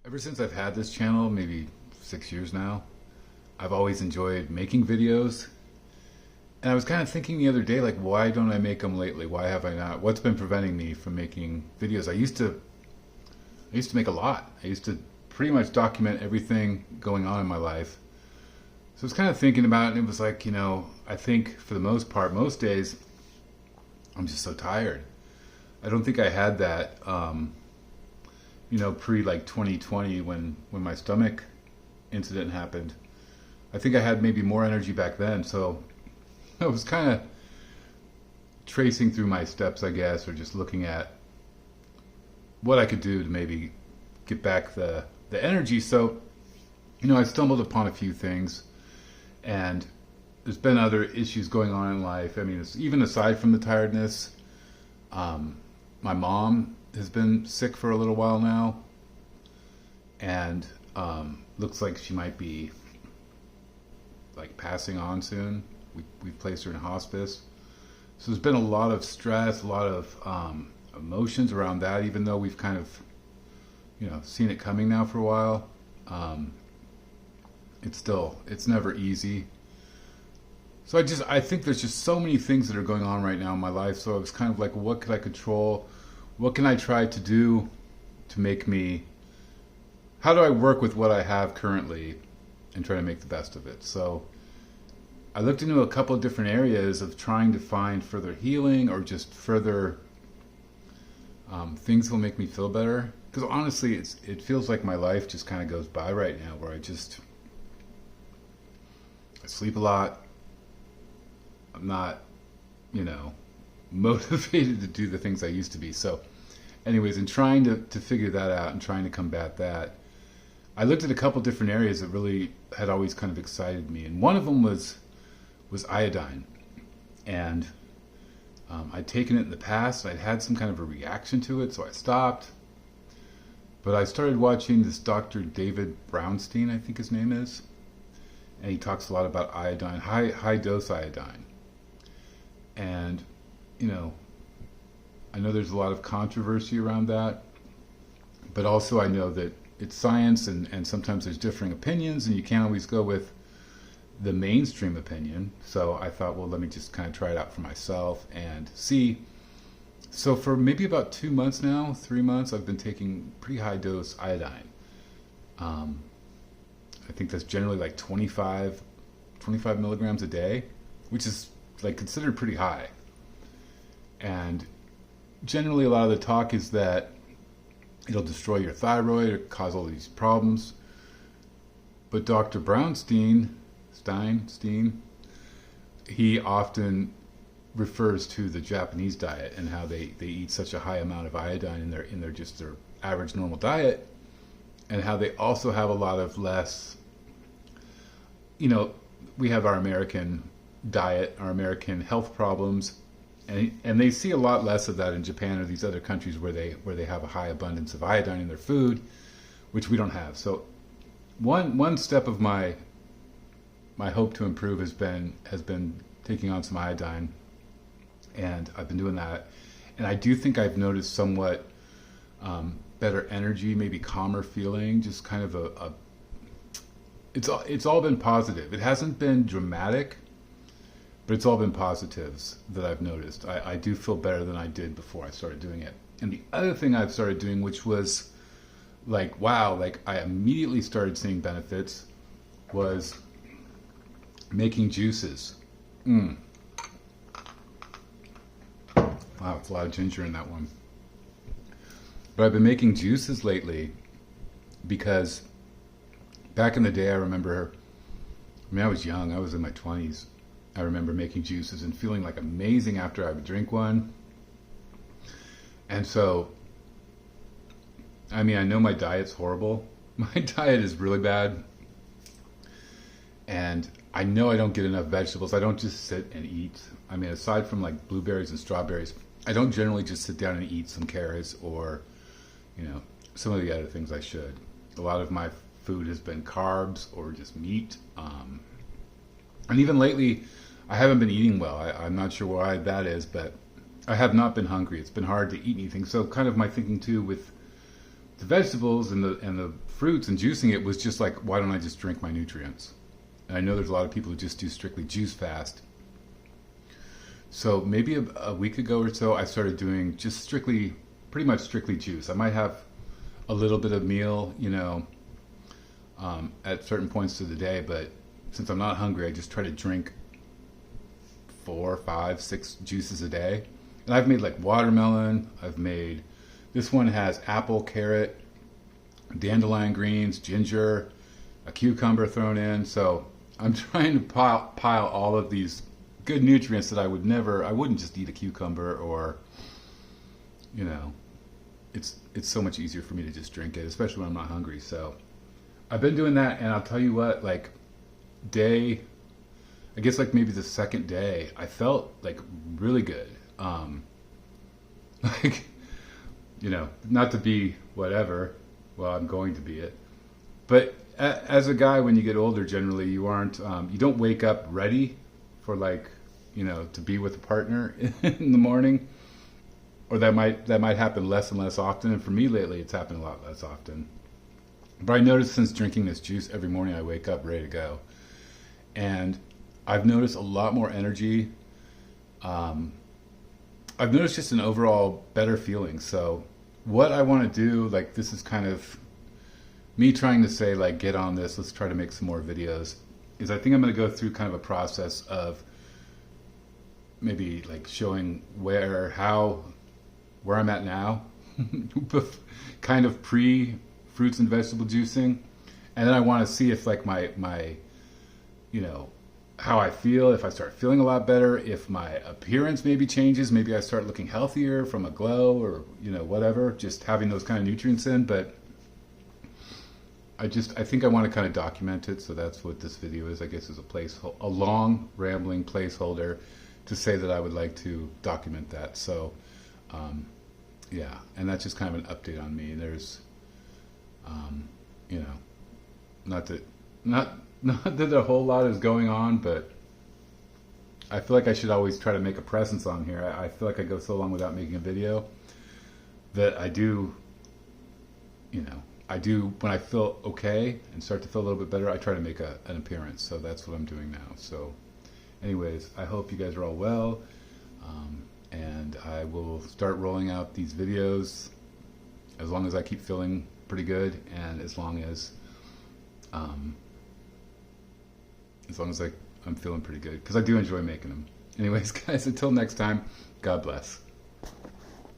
Ever since I've had this channel, maybe 6 years now, I've always enjoyed making videos. And I was kind of thinking the other day, like, why don't I make them lately? Why have I not? What's been preventing me from making videos? I used to make a lot. I used to pretty much document everything going on in my life. So I was kind of thinking about it, and it was like, I think for the most part, most days, I'm just so tired. I don't think I had that, pre like 2020 when my stomach incident happened. I think I had maybe more energy back then. So I was kind of tracing through my steps, I guess, or just looking at what I could do to maybe get back the energy. So, I stumbled upon a few things, and there's been other issues going on in life. I mean, even aside from the tiredness, my mom has been sick for a little while now, and looks like she might be like passing on soon. We've placed her in hospice. So there's been a lot of stress, a lot of emotions around that, even though we've kind of, seen it coming now for a while. Um, it's never easy. So I think there's just so many things that are going on right now in my life. So I was kind of like, what could I control? What can I try to do to make me, how do I work with what I have currently and try to make the best of it? So I looked into a couple of different areas of trying to find further healing or just further things that will make me feel better. Because honestly, it feels like my life just kind of goes by right now, where I sleep a lot. I'm not, you know, motivated to do the things I used to be. So, anyways, in trying to figure that out and trying to combat that, I looked at a couple different areas that really had always kind of excited me, and one of them was iodine. And I'd taken it in the past. I'd had some kind of a reaction to it, so I stopped. But I started watching this Dr. David Brownstein, I think his name is, and he talks a lot about iodine, high dose iodine. And I know there's a lot of controversy around that, but also I know that it's science, and sometimes there's differing opinions, and you can't always go with the mainstream opinion. So I thought, well, let me just kind of try it out for myself and see. So for maybe about 2 months now, 3 months, I've been taking pretty high dose iodine. Um, I think that's generally like 25 milligrams a day, which is like considered pretty high. And generally, a lot of the talk is that it'll destroy your thyroid or cause all these problems. But Dr. Stein, he often refers to the Japanese diet and how they eat such a high amount of iodine in their just their average normal diet, and how they also have a lot of less. We have our American diet, our American health problems, and they see a lot less of that in Japan or these other countries where they have a high abundance of iodine in their food, which we don't have. So one step of my hope to improve has been taking on some iodine, and I've been doing that, and I do think I've noticed somewhat better energy, maybe calmer feeling, just kind of a it's all been positive. It hasn't been dramatic, but it's all been positives that I've noticed. I do feel better than I did before I started doing it. And the other thing I've started doing, which was like, wow, like I immediately started seeing benefits, was making juices. Wow, it's a lot of ginger in that one. But I've been making juices lately because back in the day, I was young, I was in my 20s. I remember making juices and feeling like amazing after I would drink one. And so, I mean, I know my diet's horrible. My diet is really bad. And I know I don't get enough vegetables. I don't just sit and eat. I mean, aside from like blueberries and strawberries, I don't generally just sit down and eat some carrots or, some of the other things I should. A lot of my food has been carbs or just meat. And even lately, I haven't been eating well. I'm not sure why that is, but I have not been hungry. It's been hard to eat anything. So kind of my thinking too with the vegetables and the fruits and juicing it was just like, why don't I just drink my nutrients? And I know there's a lot of people who just do strictly juice fast. So maybe a week ago or so, I started doing just pretty much strictly juice. I might have a little bit of meal, at certain points of the day, but since I'm not hungry, I just try to drink 4, 5, 6 juices a day. And I've made like watermelon. This one has apple, carrot, dandelion greens, ginger, a cucumber thrown in. So I'm trying to pile all of these good nutrients that I wouldn't just eat a cucumber, or, it's so much easier for me to just drink it, especially when I'm not hungry. So I've been doing that, and I'll tell you what, like I guess like maybe the second day, I felt like really good. Like, not to be whatever, well, I'm going to be it. But as a guy, when you get older, generally you don't wake up ready for to be with a partner in the morning, or that might happen less and less often. And for me lately, it's happened a lot less often. But I noticed since drinking this juice every morning, I wake up ready to go. And I've noticed a lot more energy. I've noticed just an overall better feeling. So what I want to do, this is kind of me trying to say, get on this, let's try to make some more videos, is I think I'm going to go through kind of a process of maybe showing where I'm at now, kind of pre fruits and vegetable juicing. And then I want to see if my how I feel, if I start feeling a lot better, if my appearance maybe changes, maybe I start looking healthier from a glow, or whatever, just having those kind of nutrients in. But I think I want to kind of document it, so that's what this video is. I guess is a long rambling placeholder to say that I would like to document that. So yeah, and that's just kind of an update on me. There's not that a whole lot is going on, but I feel like I should always try to make a presence on here. I feel like I go so long without making a video that I do, when I feel okay and start to feel a little bit better, I try to make an appearance. So that's what I'm doing now. So anyways, I hope you guys are all well. And I will start rolling out these videos as long as I keep feeling pretty good, and as long as I'm feeling pretty good, because I do enjoy making them. Anyways, guys, until next time, God bless.